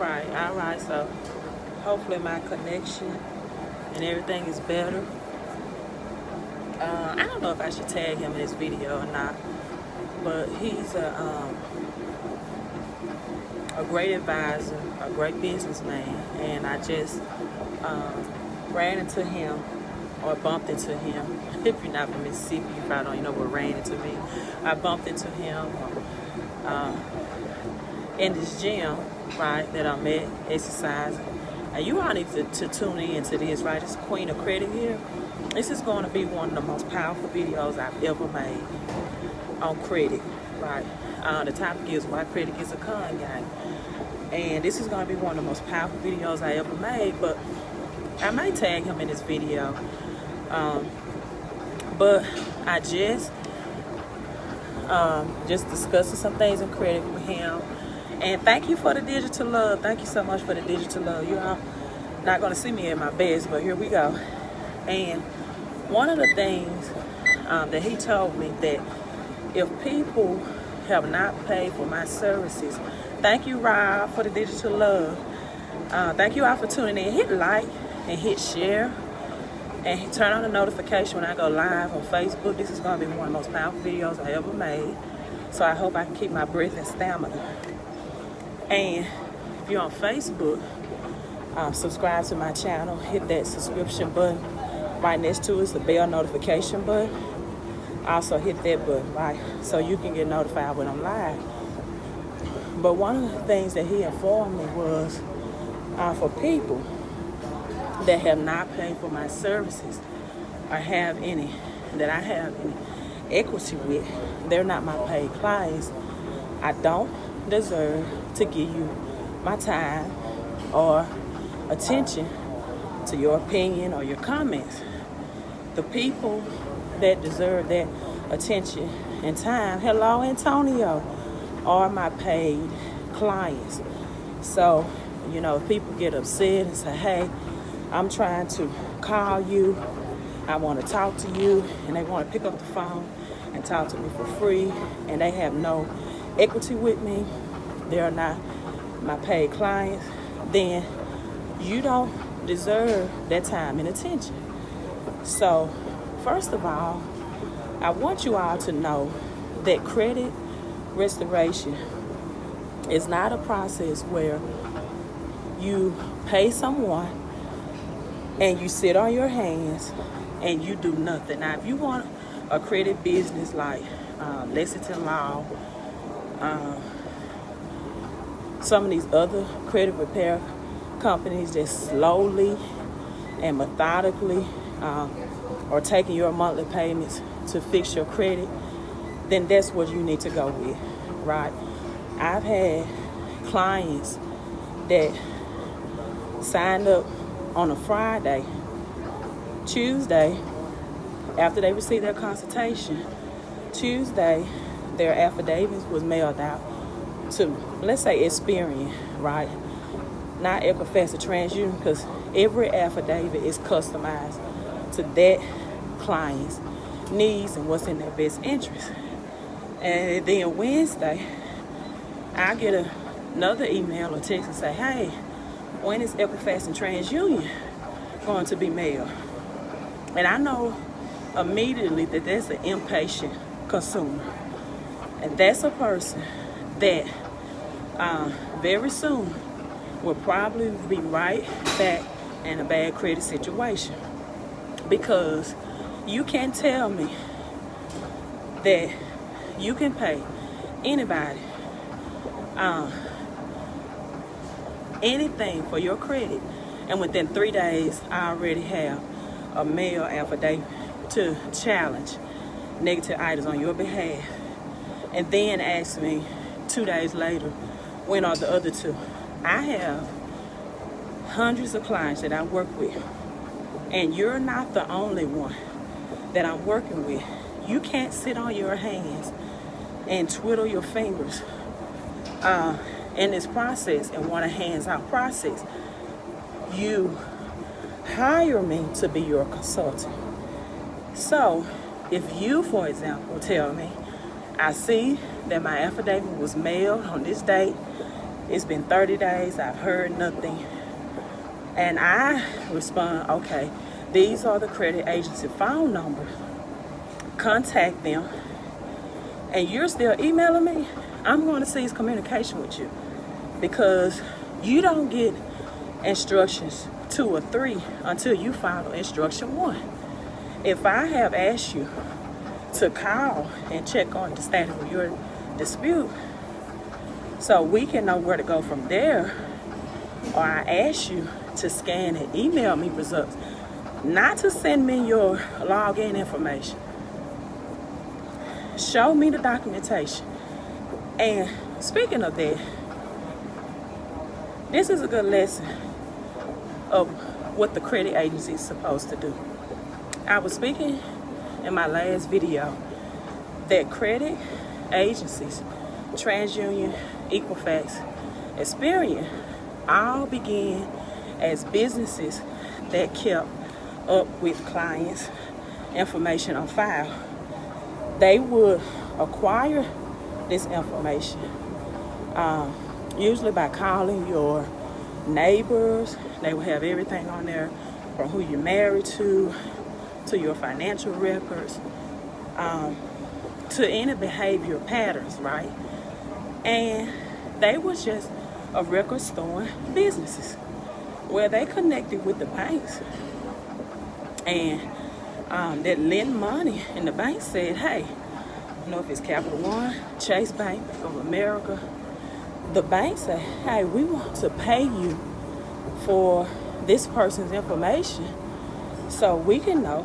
all right. So hopefully my connection and everything is better. I don't know if I should tag him in this video or not, but he's a great advisor, a great businessman, and I just ran into him or bumped into him. If you're not from Mississippi, you probably don't even know what ran into me. I bumped into him in this gym, right, that I'm at exercising. And you all need to tune in to this, right? It's Queen of Credit here. This is going to be one of the most powerful videos I've ever made on credit, right? The topic is why credit is a con game. And this is going to be one of the most powerful videos I ever made, but I might tag him in this video. But I just discussing some things in credit with him. And thank you for the digital love. Thank you so much for the digital love. You all not going to see me at my best, but here we go. And one of the things that he told me, that if people have not paid for my services, thank you, Rob, for the digital love. Thank you all for tuning in. Hit like and hit share. And turn on the notification when I go live on Facebook. This is going to be one of the most powerful videos I ever made. So I hope I can keep my breath and stamina. And if you're on Facebook, subscribe to my channel. Hit that subscription button. Right next to it is the bell notification button. Also hit that button, right, so you can get notified when I'm live. But one of the things that he informed me was for people that have not paid for my services or have any, that I have any equity with, they're not my paid clients. I don't deserve to give you my time or attention to your opinion or your comments. The people that deserve that attention and time, hello Antonio, are my paid clients. So, you know, if people get upset and say, hey, I'm trying to call you, I want to talk to you, and they want to pick up the phone and talk to me for free, and they have no equity with me, they're not my paid clients, then you don't deserve that time and attention. So, first of all, I want you all to know that credit restoration is not a process where you pay someone and you sit on your hands and you do nothing. Now, if you want a credit business like Lexington Law, some of these other credit repair companies that slowly and methodically are taking your monthly payments to fix your credit, then that's what you need to go with, right? I've had clients that signed up on a Friday. Tuesday, after they received their consultation, Tuesday, their affidavits was mailed out to, let's say, Experian, right? Not Equifax or TransUnion, because every affidavit is customized to that client's needs and what's in their best interest. And then Wednesday, I get another email or text and say, hey, when is Equifax and TransUnion going to be mailed? And I know immediately that that's an impatient consumer. And that's a person that very soon will probably be right back in a bad credit situation. Because you can't tell me that you can pay anybody anything for your credit, and within 3 days I already have a mail affidavit to challenge negative items on your behalf, and then ask me 2 days later, when are the other two? I have hundreds of clients that I work with, and you're not the only one that I'm working with. You can't sit on your hands and twiddle your fingers in this process and want a hands-out process. You hire me to be your consultant. So if you, for example, tell me, I see that my affidavit was mailed on this date It's been 30 days, I've heard nothing. And I respond, okay, these are the credit agency phone numbers. Contact them. And you're still emailing me? I'm going to cease communication with you, because you don't get instructions 2 or 3 until you follow instruction 1. If I have asked you to call and check on the status of your dispute so we can know where to go from there, or I ask you to scan and email me results, not to send me your login information. Show me the documentation. And speaking of that, this is a good lesson of what the credit agency is supposed to do. I was speaking in my last video that credit agencies, TransUnion, Equifax, Experian, all began as businesses that kept up with clients' information on file. They would acquire this information, usually by calling your neighbors. They will have everything on there, from who you're married to your financial records, to any behavior patterns, right? And they were just a record storing businesses where they connected with the banks and that lend money, and the bank said, hey, you know, if it's Capital One, Chase Bank, Bank of America, the bank said, hey, we want to pay you for this person's information so we can know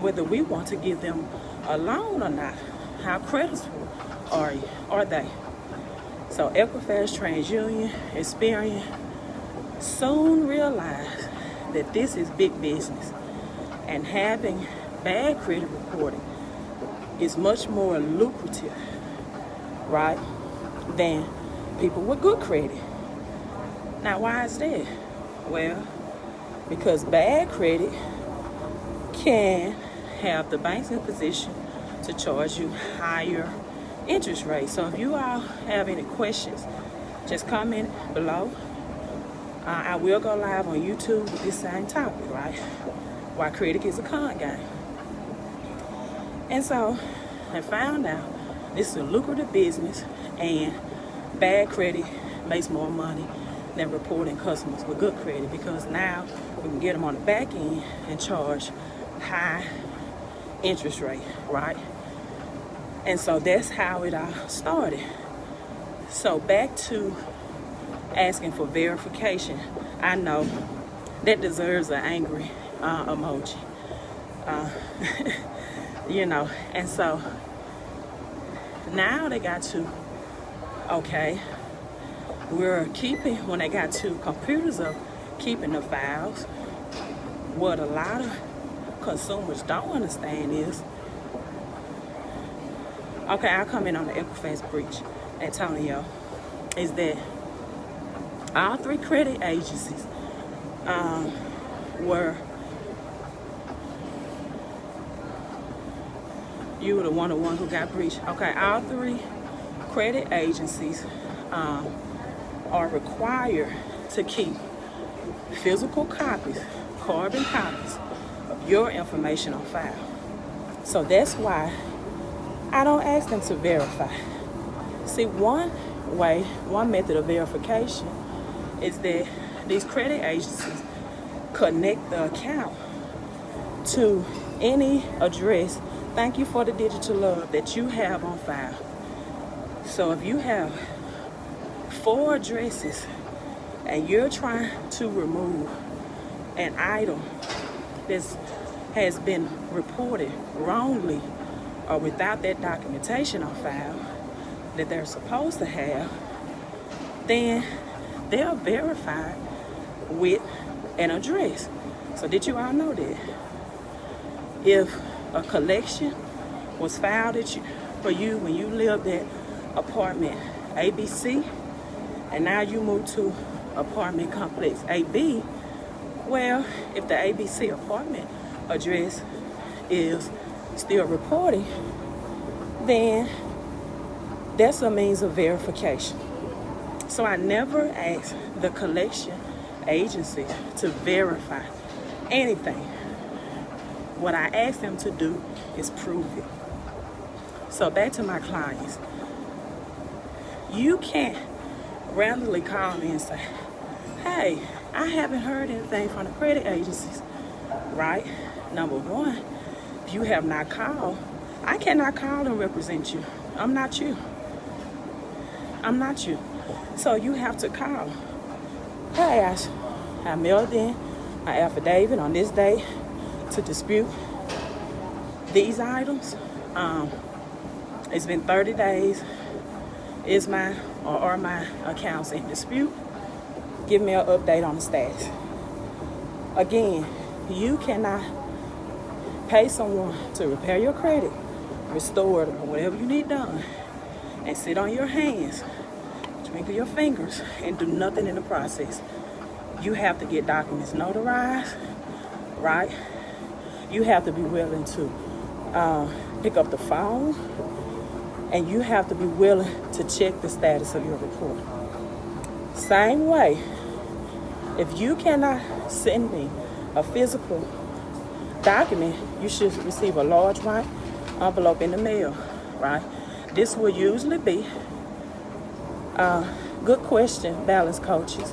whether we want to give them a loan or not. How creditable are they? So Equifax, TransUnion, Experian soon realized that this is big business, and having bad credit reporting is much more lucrative, right, than people with good credit. Now, why is that? Well, because bad credit can have the banks in position to charge you higher interest rates. So if you all have any questions, just comment below. I will go live on YouTube with this same topic, right? Why credit is a con game. And so I found out this is a lucrative business, and bad credit makes more money than reporting customers with good credit, because now we can get them on the back end and charge high interest rate, right? And so that's how it all started. So back to asking for verification. I know that deserves an angry emoji, you know. And so now they got to, okay, we're keeping, when they got to computers of keeping the files, what a lot of consumers don't understand is, okay, I'll comment on the Equifax breach, Antonio, is that all 3 credit agencies were, you were the one who got breached. Okay, all 3 credit agencies are required to keep physical copies, carbon copies of your information on file. So that's why I don't ask them to verify. See, one method of verification is that these credit agencies connect the account to any address. Thank you for the digital love that you have on file. So if you have 4 addresses and you're trying to remove an item that has been reported wrongly or without that documentation on file that they're supposed to have, then they're verified with an address. So did you all know that? If a collection was filed for you when you lived at apartment ABC, and now you move to apartment complex AB, well, if the ABC apartment address is still reporting, then that's a means of verification. So I never ask the collection agency to verify anything. What I ask them to do is prove it. So back to my clients. You can't randomly call me and say, hey, I haven't heard anything from the credit agencies, right? Number one, if you have not called, I cannot call and represent you. I'm not you. I'm not you. So you have to call. Hey, I mailed in my affidavit on this day to dispute these items. It's been 30 days. Is my or are my accounts in dispute? Give me an update on the status. Again, you cannot pay someone to repair your credit, restore it, or whatever you need done, and sit on your hands, twinkle your fingers, and do nothing in the process. You have to get documents notarized, right? You have to be willing to pick up the phone, and you have to be willing to check the status of your report. Same way, if you cannot send me a physical document, you should receive a large white envelope in the mail, right? This will usually be good question, balance coaches.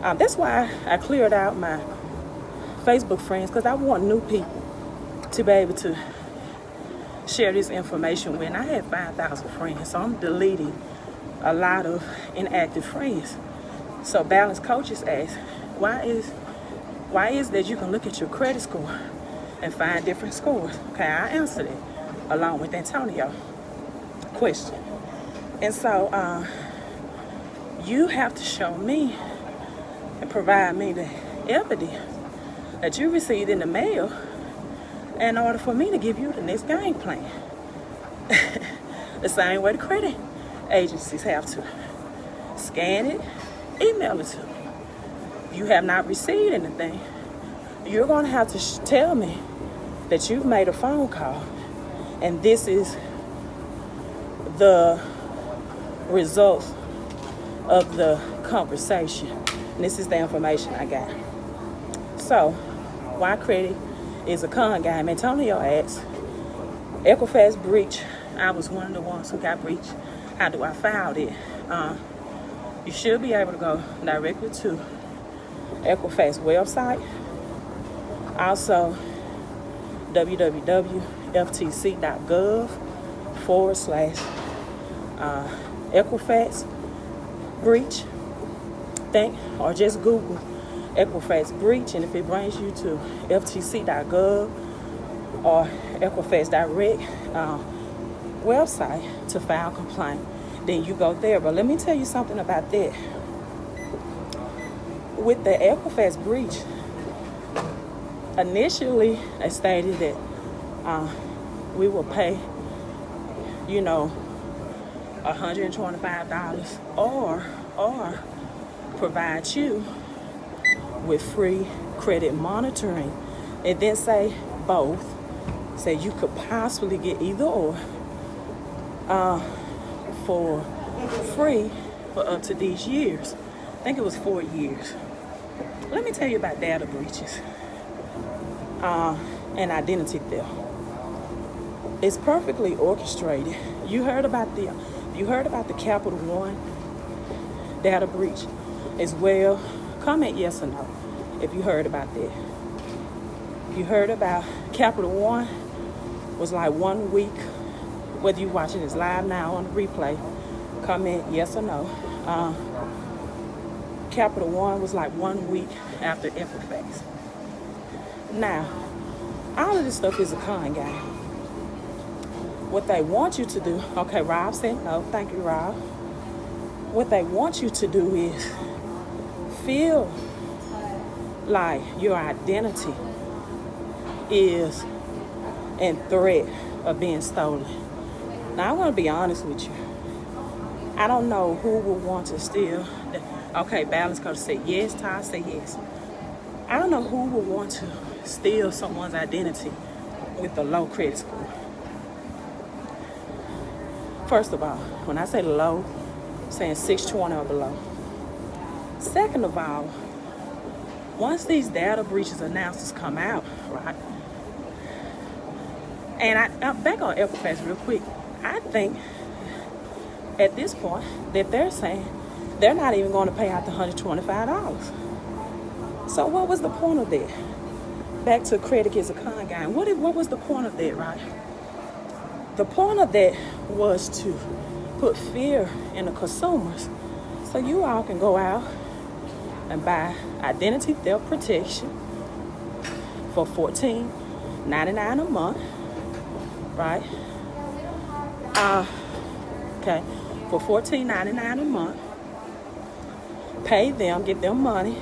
That's why I cleared out my Facebook friends, because I want new people to be able to share this information with. And I had 5,000 friends, so I'm deleting a lot of inactive friends. So balance coaches ask, why is that you can look at your credit score and find different scores? Okay, I answered it along with Antonio question. And so you have to show me and provide me the evidence that you received in the mail in order for me to give you the next game plan. The same way the credit agencies have to. Scan it, email it to me. If you have not received anything, you're going to have to tell me that you've made a phone call and this is the results of the conversation. And this is the information I got. So, why credit is a con game? Antonio asks, Equifax breach. I was one of the ones who got breached. How do I file it? You should be able to go directly to Equifax website. Also, www.ftc.gov/Equifax breach. Or just Google Equifax breach, and if it brings you to ftc.gov or Equifax direct website to file complaint, then you go there. But let me tell you something about that. With the Equifax breach, initially they stated that we will pay, $125 or provide you with free credit monitoring. It didn't say both. Say you could possibly get either or for free for up to these years. I think it was 4 years. Let me tell you about data breaches and identity theft. It's perfectly orchestrated. You heard about the Capital One data breach as well. Comment yes or no if you heard about that. If you heard about Capital One, was like 1 week, whether you're watching this live now on the replay, comment yes or no. Capital One was like 1 week after Equifax. Now, all of this stuff is a con game. What they want you to do, okay, Rob said no, thank you, Rob. What they want you to do is feel like your identity is in threat of being stolen. Now, I want to be honest with you. I don't know who would want to steal. Okay, Balance Coach said yes, Todd said yes. I don't know who would want to steal someone's identity with a low credit score. First of all, when I say low, I'm saying 620 or below. Second of all, once these data breaches announcements come out, right? And I'm back on Equifax real quick. I think at this point that they're saying they're not even going to pay out the $125. So what was the point of that? Back to credit is a con game. What was the point of that, right? The point of that was to put fear in the consumers so you all can go out and buy identity theft protection for $14.99 a month, right? Okay, for $14.99 a month. Pay them, get them money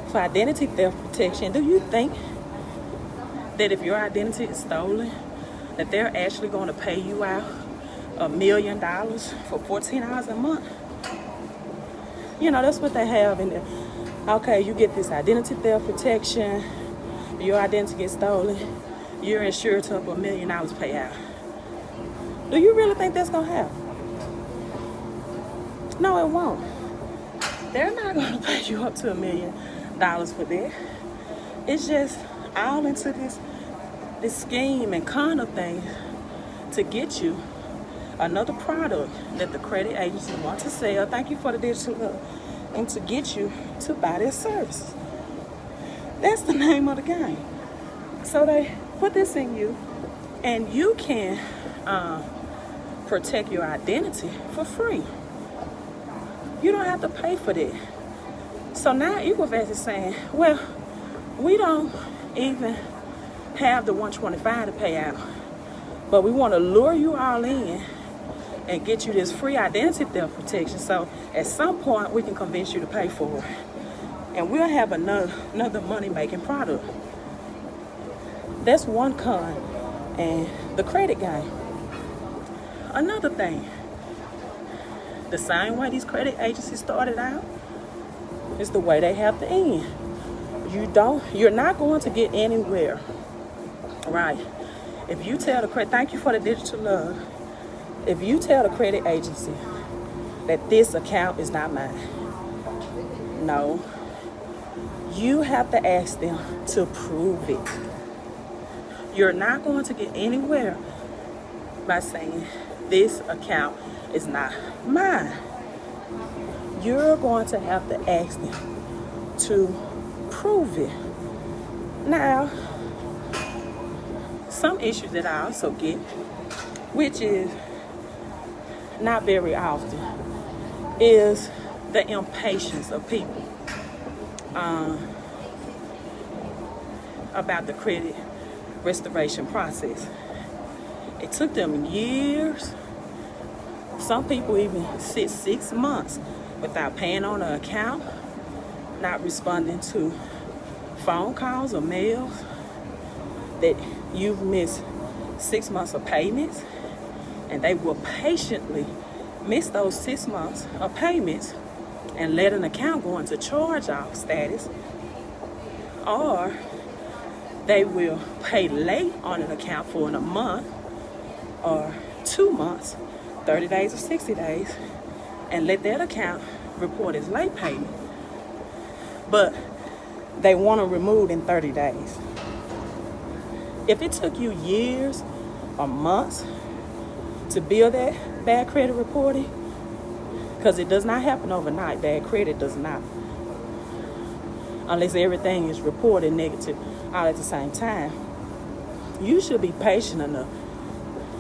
for identity theft protection. Do you think that if your identity is stolen, that they're actually going to pay you out $1 million for 14 hours a month? You know, that's what they have in there. Okay, you get this identity theft protection, your identity gets stolen, you're insured to up $1 million payout. Do you really think that's going to happen? No, it won't. They're not going to pay you up to $1 million for that. It's just all into this scheme and con of things to get you another product that the credit agency wants to sell. Thank you for the digital look. And to get you to buy their services. That's the name of the game. So they put this in you, and you can protect your identity for free. You don't have to pay for that. So now Equifax is saying, well, we don't even have the $125 to pay out, but we want to lure you all in and get you this free identity theft protection. So at some point we can convince you to pay for it, and we'll have another money-making product. That's one con and the credit game. Another thing, the same way these credit agencies started out is the way they have to end. You're not going to get anywhere, right? If you tell the credit, thank you for the digital love. If you tell the credit agency that this account is not mine, no, you have to ask them to prove it. You're not going to get anywhere by saying this account is not mine. You're going to have to ask them to prove it. Now, some issues that I also get, which is not very often, is the impatience of people about the credit restoration process. It took them years. Some people even sit 6 months without paying on an account, not responding to phone calls or mails that you've missed 6 months of payments, and they will patiently miss those 6 months of payments and let an account go into charge-off status, or they will pay late on an account for a month or 2 months, 30 days or 60 days, and let that account report as late payment. But they want to remove in 30 days. If it took you years or months to build that bad credit reporting, because it does not happen overnight, bad credit does not, unless everything is reported negative all at the same time, you should be patient enough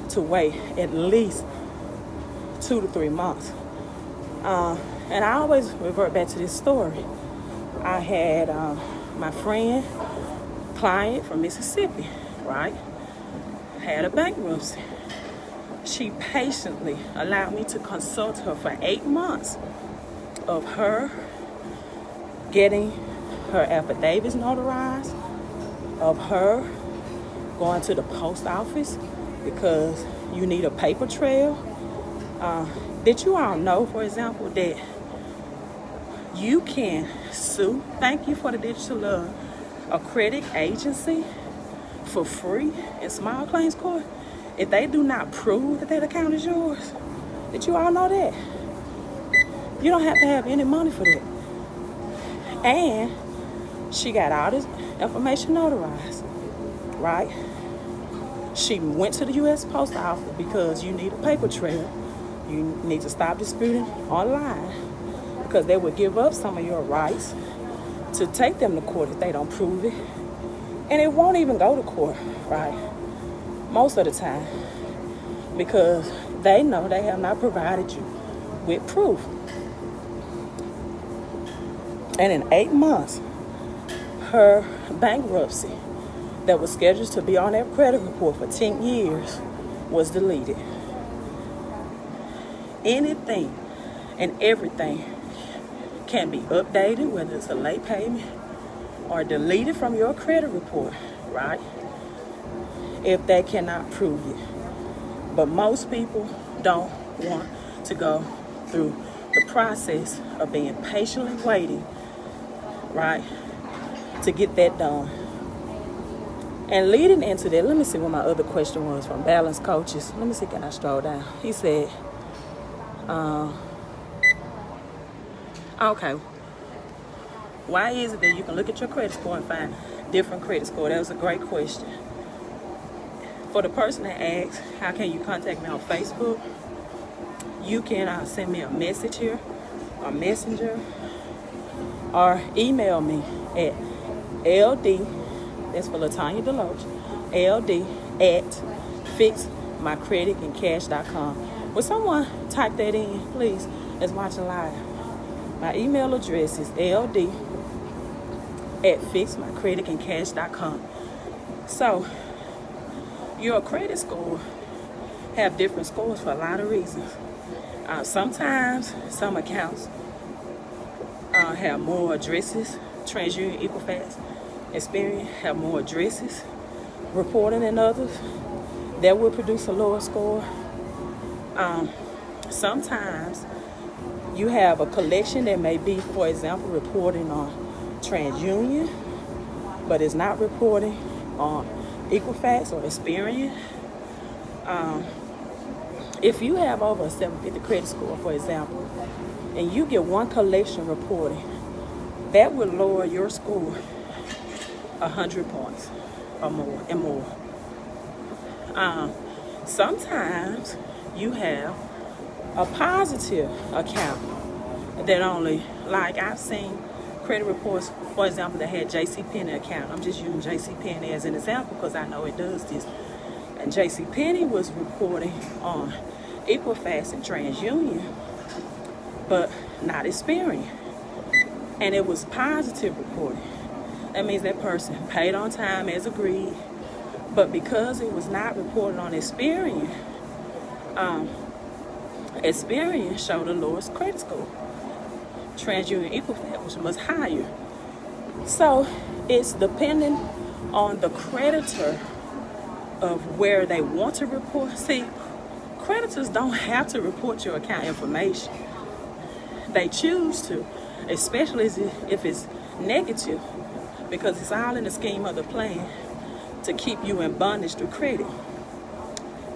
to wait at least 2 to 3 months. And I always revert back to this story. I had my friend, client from Mississippi, right? Had a bankruptcy. She patiently allowed me to consult her for 8 months of her getting her affidavits notarized, of her going to the post office because you need a paper trail. Did you all know, for example, that you can sue, thank you for the digital love, a credit agency for free in small claims court if they do not prove that that account is yours? Did you all know that? You don't have to have any money for that. And she got all this information notarized, right? She went to the U.S. Post Office because you need a paper trail. You need to stop disputing online because they would give up some of your rights to take them to court if they don't prove it. And it won't even go to court, right? Most of the time, because they know they have not provided you with proof. And in 8 months, her bankruptcy that was scheduled to be on that credit report for 10 years was deleted. Anything and everything can be updated, whether it's a late payment or deleted from your credit report, right? If they cannot prove it. But most people don't want to go through the process of being patiently waiting, right, to get that done. And leading into that, let me see what my other question was from Balance Coaches. Let me see, can I scroll down? He said, okay, why is it that you can look at your credit score and find different credit score? That was a great question. For the person that asked, how can you contact me on Facebook? You can send me a message here, a messenger, or email me at LD, that's for LaTanya DeLoach, LD at 𝒞𝓄𝓒𝓄𝓒𝒾𝓄𝓒.com. Will someone type that in, please, that's watching live? My email address is LD at 𝒞𝓄𝓒𝓄𝓒𝓞𝓒.com. So, your credit score have different scores for a lot of reasons. Sometimes some accounts have more addresses. TransUnion, Equifax, Experian have more addresses reporting than others. That will produce a lower score. Sometimes you have a collection that may be, for example, reporting on TransUnion, but it's not reporting on Equifax or Experian. If you have over a 750 credit score, for example, and you get one collection reporting, that will lower your score 100 points or more and more. Sometimes you have a positive account that only, like I've seen credit reports, for example, that had JCPenney account. I'm just using JCPenney as an example because I know it does this. And JCPenney was reporting on Equifax and TransUnion, but not Experian. And it was positive reporting. That means that person paid on time as agreed, but because it was not reported on Experian, Experian showed the lowest credit score. TransUnion Equifax was much higher. So it's depending on the creditor of where they want to report. See, creditors don't have to report your account information. They choose to, especially if it's negative, because it's all in the scheme of the plan to keep you in bondage through credit.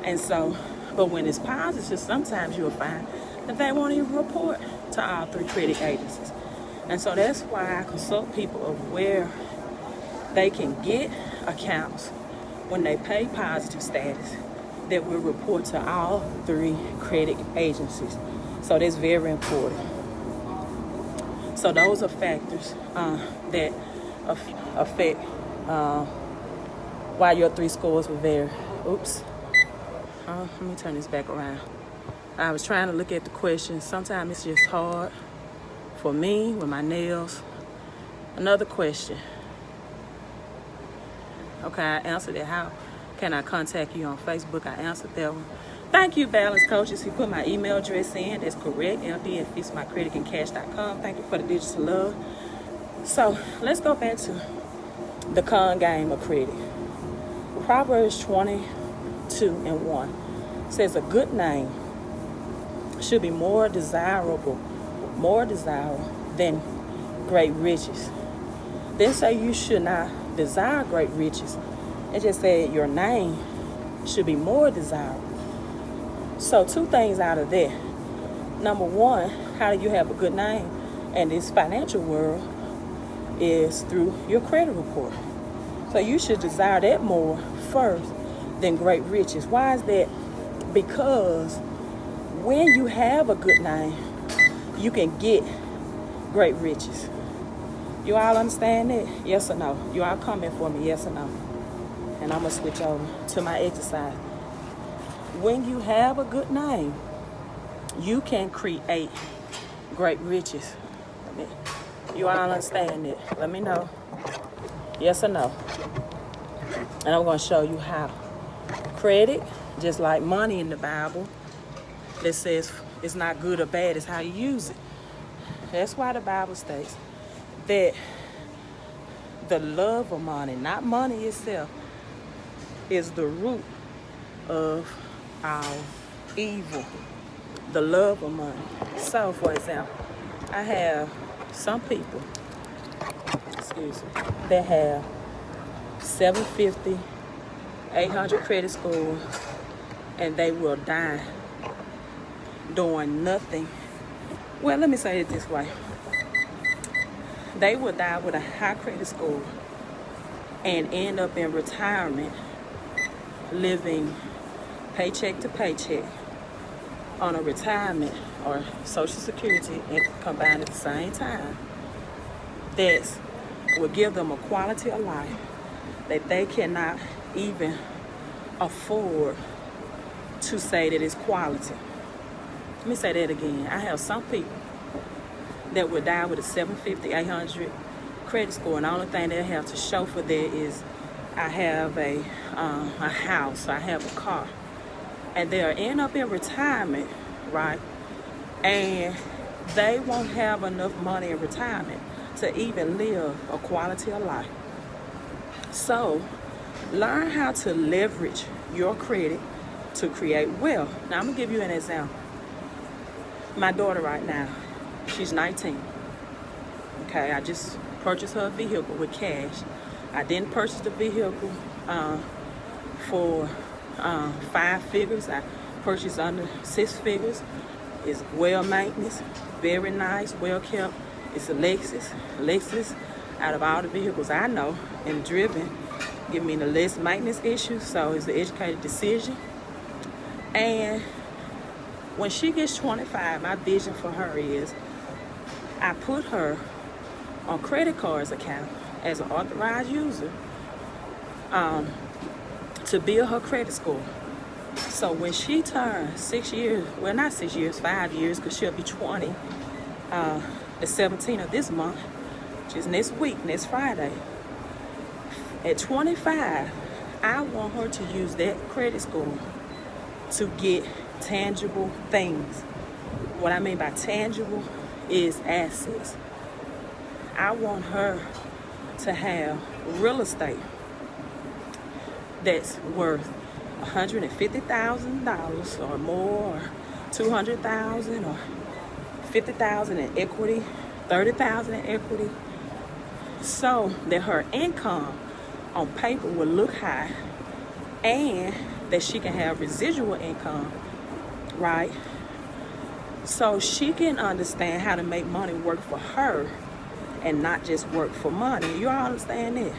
And so, but when it's positive, sometimes you'll find that they won't even report to all 3 credit agencies. And so that's why I consult people of where they can get accounts when they pay positive status that will report to all 3 credit agencies. So that's very important. So those are factors that affect why your 3 scores will vary. Oops. Let me turn this back around. I was trying to look at the questions. Sometimes it's just hard for me with my nails. Another question. Okay, I answered it. How can I contact you on Facebook? I answered that one. Thank you, Balance Coaches. He put my email address in. That's correct. LD at 𝒞𝓄𝓒𝓄𝓒𝓞𝓒𝓞𝓒.com. Thank you for the digital love. So let's go back to the con game of credit. Proverbs 22:1 says a good name should be more desirable than great riches. Then say you should not desire great riches. It just said your name should be more desirable. So 2 things out of that. Number 1, how do you have a good name in this financial world? is through your credit report. So you should desire that more first than great riches. Why is that? Because when you have a good name, you can get great riches. You all understand that? Yes or no? You all comment for me, yes or no? And I'm going to switch over to my exercise. When you have a good name, you can create great riches. You all understand it? Let me know. Yes or no? And I'm going to show you how. Credit, just like money in the Bible, that says it's not good or bad, it's how you use it. That's why the Bible states that the love of money, not money itself, is the root of our evil. The love of money. So, for example, I have some people, that have 750, 800 credit scores, and they will die doing nothing. Well, let me say it this way. They will die with a high credit score and end up in retirement living paycheck to paycheck on a retirement or Social Security and combined at the same time. That will give them a quality of life that they cannot even afford to say that it's quality. Let me say that again. I have some people that will die with a 750, 800 credit score, and the only thing they have to show for that is I have a house, I have a car, and they'll end up in retirement, right? And they won't have enough money in retirement to even live a quality of life. So, learn how to leverage your credit to create wealth. Now, I'm gonna give you an example. My daughter right now, she's 19. Okay, I just purchased her a vehicle with cash. I didn't purchase the vehicle for 5 figures. I purchased under 6 figures. It's well maintenance, very nice, well kept. It's a Lexus. Lexus, out of all the vehicles I know and driven, give me the less maintenance issues. So it's an educated decision. And when she gets 25, my vision for her is I put her on credit cards account as an authorized user to build her credit score. So when she turns 6 years, well, not 6 years, 5 years, because she'll be 20, the 17th of this month, which is next week, next Friday. At 25, I want her to use that credit score to get tangible things. What I mean by tangible is assets. I want her to have real estate that's worth $150,000 or more, or $200,000 or $50,000 in equity, $30,000 in equity, so that her income on paper will look high and that she can have residual income, right? So she can understand how to make money work for her and not just work for money. You all understand that?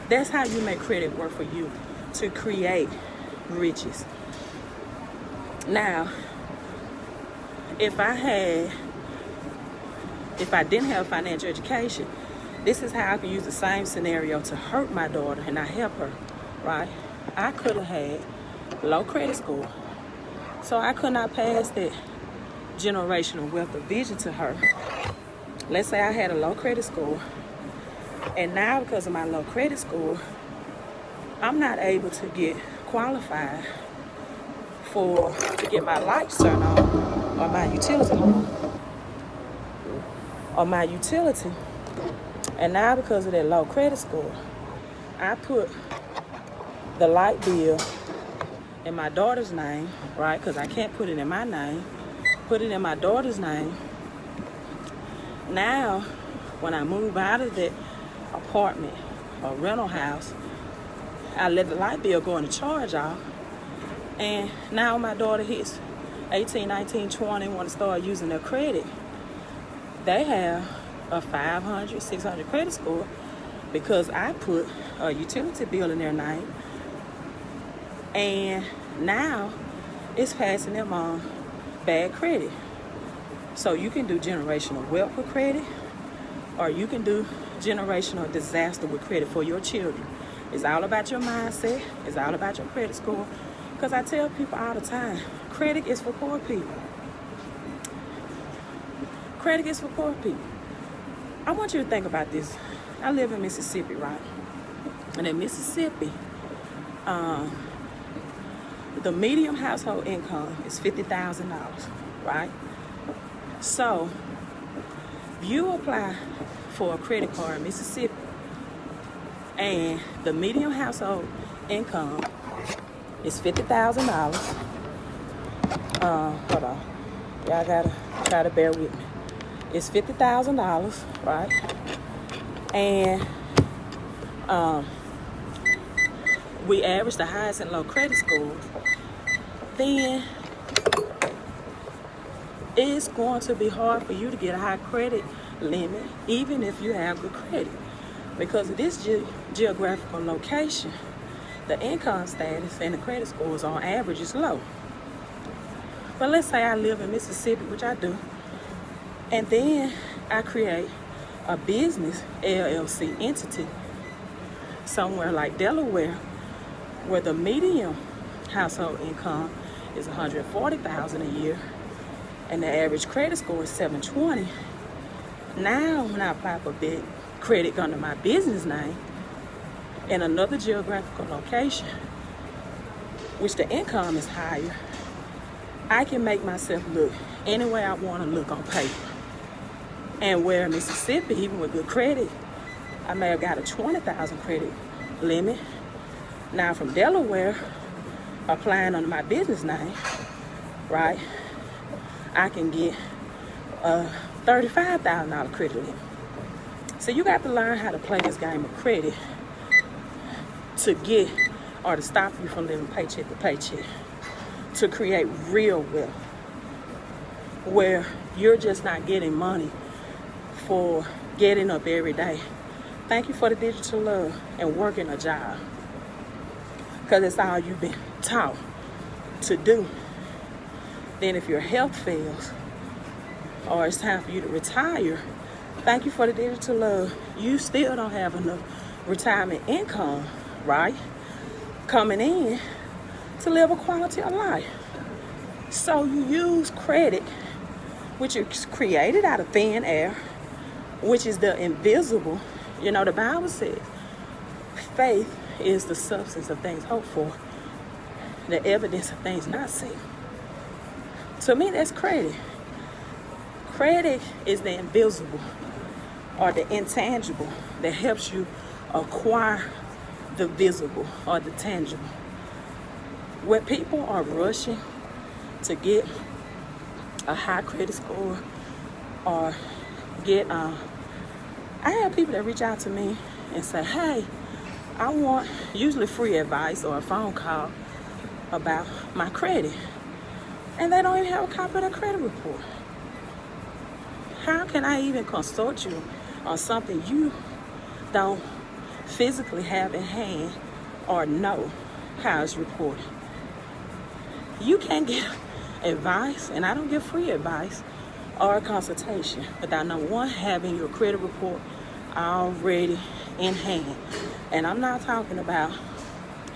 That's how you make credit work for you, to create riches. Now, if I didn't have financial education, this is how I could use the same scenario to hurt my daughter and not help her, right? I could have had low credit score, so I could not pass that generational wealth of vision to her. Let's say I had a low credit score, and now because of my low credit score, I'm not able to get qualified to get my lights turned on, or my utility. And now because of that low credit score, I put the light bill in my daughter's name, right? Because I can't put it in my name. Put it in my daughter's name. Now, when I move out of that apartment or rental house, I let the light bill go into charge off. And now my daughter hits 18, 19, 20, want to start using their credit. They have a 500, 600 credit score because I put a utility bill in their name, and now it's passing them on bad credit. So you can do generational wealth with credit, or you can do generational disaster with credit for your children. It's all about your mindset. It's all about your credit score. Because I tell people all the time, credit is for poor people. Credit is for poor people. I want you to think about this. I live in Mississippi, right? And in Mississippi, the median household income is $50,000, right? So, you apply for a credit card in Mississippi, and the median household income is $50,000. Hold on. Y'all gotta try to bear with me. It's $50,000, right? And we average the highest and low credit scores. Then it's going to be hard for you to get a high credit limit, even if you have good credit, because of this geographical location. The income status and the credit scores on average is low. But let's say I live in Mississippi, which I do, and then I create a business LLC entity somewhere like Delaware, where the median household income is $140,000 a year, and the average credit score is 720. Now, when I apply for big credit under my business name in another geographical location, which the income is higher, I can make myself look any way I want to look on paper. And where in Mississippi, even with good credit, I may have got a $20,000 credit limit. Now from Delaware, applying under my business name, right, I can get a $35,000 credit limit. So you got to learn how to play this game of credit to get, or to stop you from living paycheck to paycheck, to create real wealth, where you're just not getting money for getting up every day. Thank you for the digital love and working a job, because it's all you've been taught to do. Then if your health fails, or it's time for you to retire, thank you for the digital love. You still don't have enough retirement income, right, coming in to live a quality of life. So you use credit, which is created out of thin air, which is the invisible. You know, the Bible says faith is the substance of things hoped for, the evidence of things not seen. To me, that's credit. Credit is the invisible, or the intangible, that helps you acquire the visible or the tangible. When people are rushing to get a high credit score, or get I have people that reach out to me and say, hey, I want usually free advice or a phone call about my credit, and they don't even have a copy of their credit report. How can I even consult you on something you don't physically have in hand or know how it's reported? You can't get advice, and I don't give free advice or a consultation without, number one, having your credit report already in hand. And I'm not talking about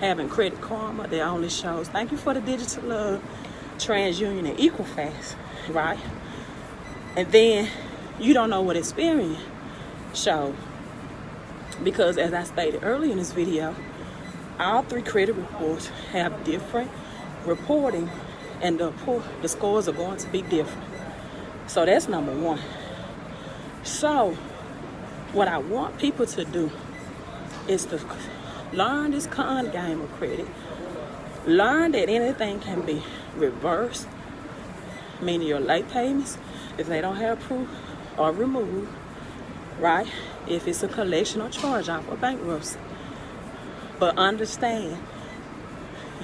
having Credit Karma that only shows, thank you for the digital love, TransUnion and Equifax, right? And then you don't know what Experian shows, because as I stated earlier in this video, all three credit reports have different reporting, and the scores are going to be different. So that's number one. So what I want people to do is to learn this con game of credit. Learn that anything can be reversed, meaning your late payments, if they don't have proof, are removed, right? If it's a collection or charge off or bankruptcy. But understand,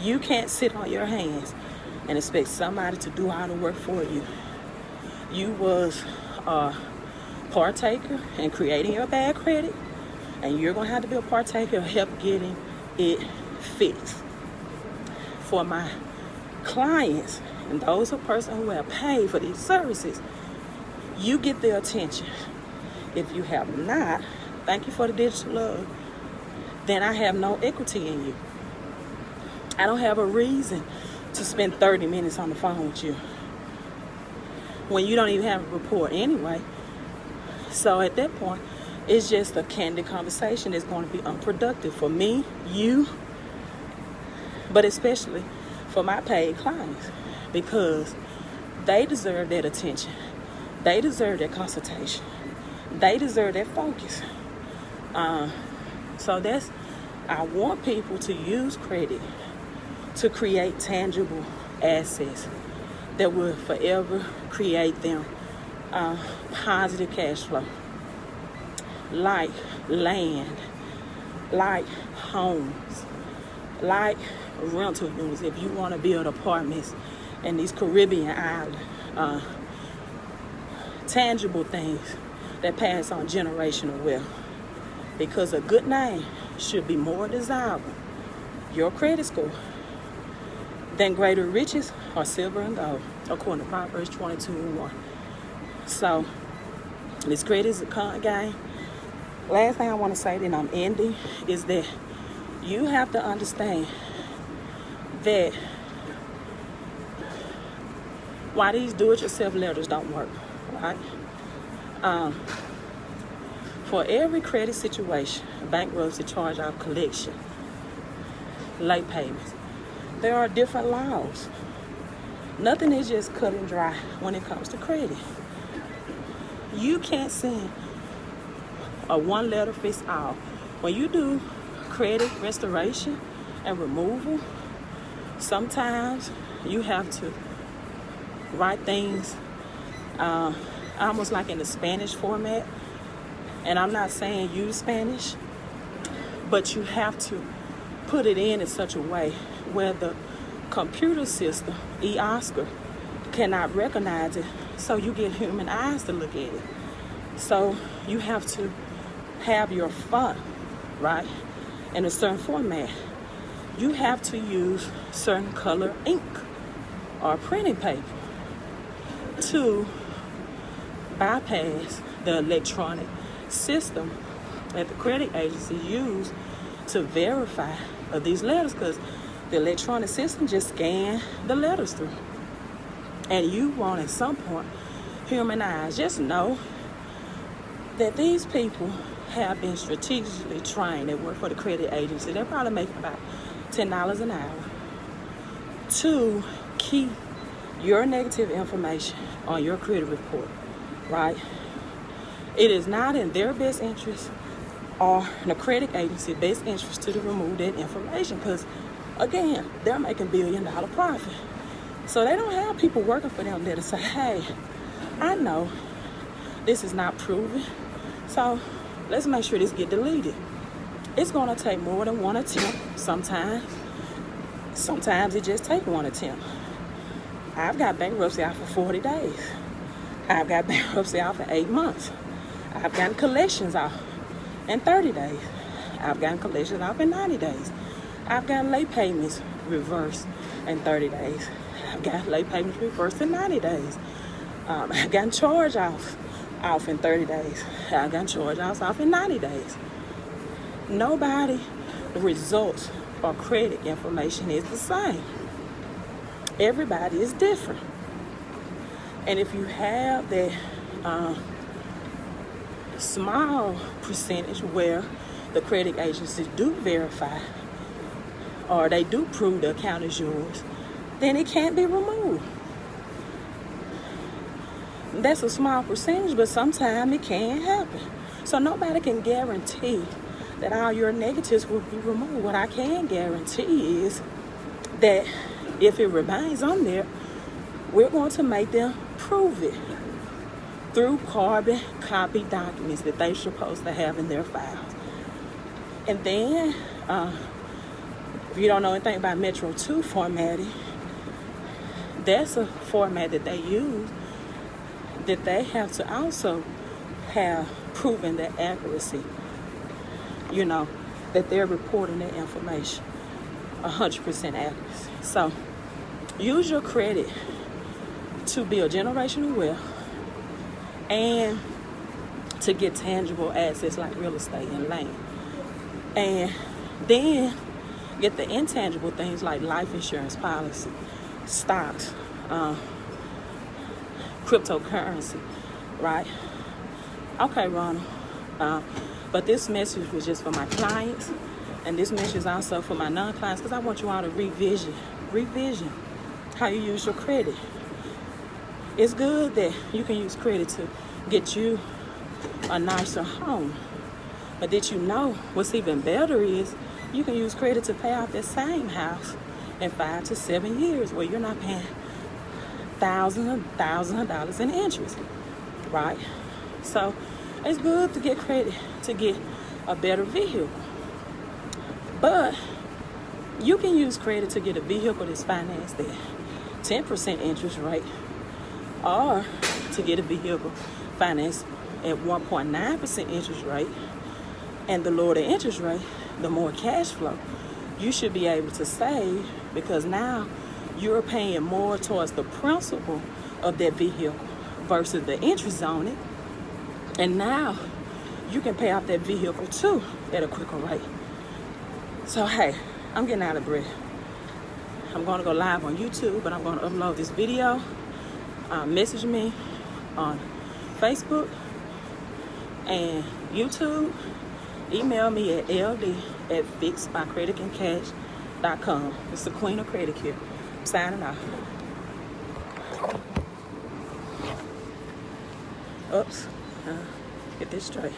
you can't sit on your hands and expect somebody to do all the work for you. You was partaker in creating your bad credit, and you're going to have to be a partaker of help getting it fixed. For my clients and those of person who have paid for these services, you get their attention. If you have not, thank you for the digital love, then I have no equity in you. I don't have a reason to spend 30 minutes on the phone with you when you don't even have a report anyway. So at that point, it's just a candid conversation that's going to be unproductive for me, you, but especially for my paid clients, because they deserve that attention. They deserve that consultation. They deserve that focus. So I want people to use credit to create tangible assets that will forever create them positive cash flow, like land, like homes, like rental units. If you want to build apartments in these Caribbean islands, tangible things that pass on generational wealth, because a good name should be more desirable, your credit score, than greater riches or silver and gold, according to Proverbs 22:1. So this credit is a con game. Last thing I want to say, then I'm ending, is that you have to understand that why these do-it-yourself letters don't work, right? For every credit situation, bankruptcy, charge-off, collection, late payments, there are different laws. Nothing is just cut and dry when it comes to credit. You can't send a one letter fits all. When you do credit restoration and removal, sometimes you have to write things almost like in the Spanish format. And I'm not saying use Spanish, but you have to put it in such a way where the computer system, 𝒤𝓾𝓄, cannot recognize it, so you get human eyes to look at it. So you have to have your font, right, in a certain format. You have to use certain color ink or printing paper to bypass the electronic system that the credit agency use to verify these letters, because the electronic system just scan the letters through. And you want at some point human eyes. Just know that these people have been strategically trained. They work for the credit agency. They're probably making about $10 an hour to keep your negative information on your credit report, right? It is not in their best interest or the credit agency's best interest to remove that information, because again, they're making $1 billion profit. So they don't have people working for them there to say, hey, I know this is not proven, so let's make sure this get deleted. It's going to take more than one attempt sometimes. Sometimes it just takes one attempt. I've got bankruptcy out for 40 days. I've got bankruptcy out for 8 months. I've gotten collections out in 30 days. I've gotten collections out in 90 days. I've gotten late payments reversed in 30 days. I've got late payments reversed in 90 days. I've gotten charge-offs off in 30 days. I've gotten charge-offs off in 90 days. Nobody, the results or credit information is the same. Everybody is different. And if you have that small percentage where the credit agencies do verify or they do prove the account is yours, then it can't be removed. That's a small percentage, but sometimes it can happen. So nobody can guarantee that all your negatives will be removed. What I can guarantee is that if it remains on there, we're going to make them prove it through carbon copy documents that they're supposed to have in their files. And then, if you don't know anything about Metro 2 formatting, that's a format that they use, that they have to also have proven their accuracy, you know, that they're reporting their information 100% accuracy. So use your credit to build generational wealth and to get tangible assets like real estate and land. And then get the intangible things like life insurance policy, stocks, cryptocurrency, right? Okay, Ronald. But this message was just for my clients, and this message is also for my non-clients, because I want you all to revision how you use your credit. It's good that you can use credit to get you a nicer home, but did you know what's even better is you can use credit to pay off that same house in 5 to 7 years, where you're not paying thousands of dollars in interest, right? So it's good to get credit to get a better vehicle, but you can use credit to get a vehicle that's financed at 10% interest rate, or to get a vehicle financed at 1.9% interest rate. And the lower the interest rate, the more cash flow you should be able to save, because now you're paying more towards the principal of that vehicle versus the interest on it. And now you can pay off that vehicle too at a quicker rate. So hey, I'm getting out of breath. I'm going to go live on YouTube, but I'm going to upload this video. Message me on Facebook and YouTube. Email me at ld@𝒞𝓄𝒾𝓉.com. It's the Queen of Credit here. I'm signing off. Oops. Get this straight.